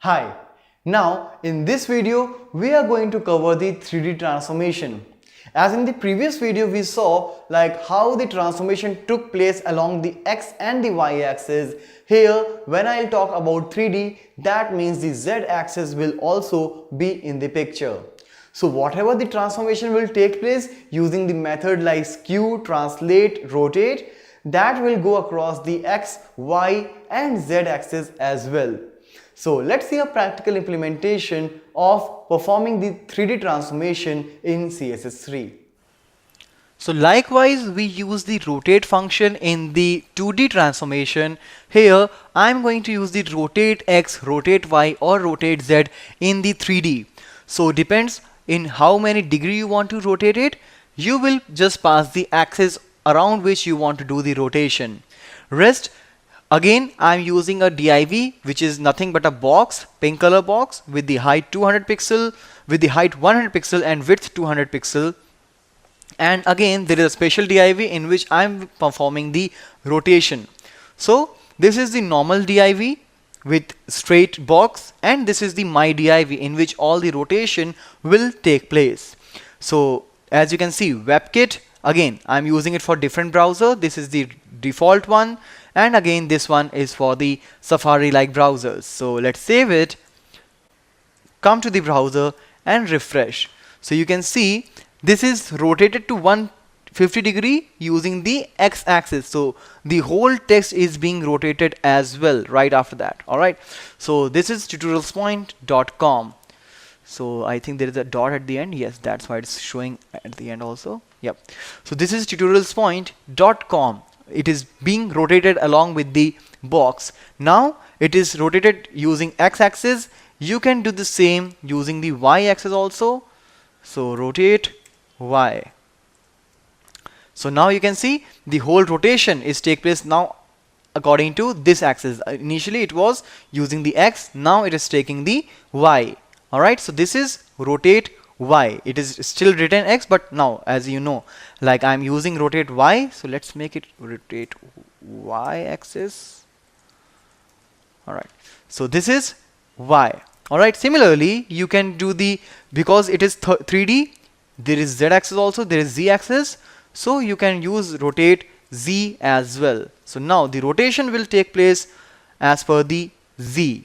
Hi, now in this video we are going to cover the 3D transformation. As in the previous video we saw like how the transformation took place along the x and the y axis. Here when I'll talk about 3D, that means the z axis will also be in the picture. So whatever the transformation will take place using the method like skew, translate, rotate, that will go across the x, y and z axis as well. So let's see a practical implementation of performing the 3D transformation in CSS3. So likewise, we use the rotate function in the 2D transformation. Here, I'm going to use the rotate x, rotate y or rotate z in the 3D. So depends in how many degree you want to rotate it. You will just pass the axis around which you want to do the rotation. Rest, again, I'm using a div, which is nothing but a box, pink color box with the height 200 pixel, with the height 100 pixel and width 200 pixel. And again, there is a special div in which I'm performing the rotation. So this is the normal div with straight box, and this is the my div in which all the rotation will take place. So as you can see, WebKit, again, I'm using it for different browser. This is the default one. And again, this one is for the Safari-like browsers. So let's save it, come to the browser and refresh. So you can see this is rotated to 150 degree using the x-axis. So the whole text is being rotated as well right after that. All right. So this is tutorialspoint.com. So I think there is a dot at the end. Yes, that's why it's showing at the end also. Yep. So this is tutorialspoint.com. It is being rotated along with the box. Now it is rotated using x-axis. You can do the same using the y-axis also. So rotate y. So now you can see the whole rotation is take place now according to this axis. Initially it was using the x, now it is taking the y. Alright, so this is rotate y. It is still written x, but now as you know, like I'm using rotate y, so let's make it rotate y axis. Alright, so this is y. Alright, similarly you can do the, because it is 3D, there is z axis also, there is z axis, so you can use rotate z as well. So now the rotation will take place as per the z.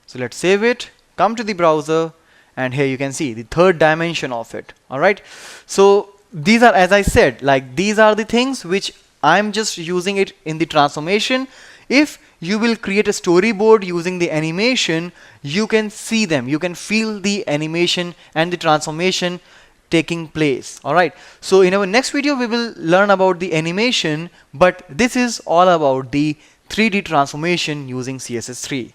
So let's save it, come to the browser, and here you can see the third dimension of it. All right, so these are, as I said, like these are the things which I'm just using it in the transformation. If you will create a storyboard using the animation, you can see them, you can feel the animation and the transformation taking place. All right, so in our next video we will learn about the animation, but this is all about the 3D transformation using CSS3.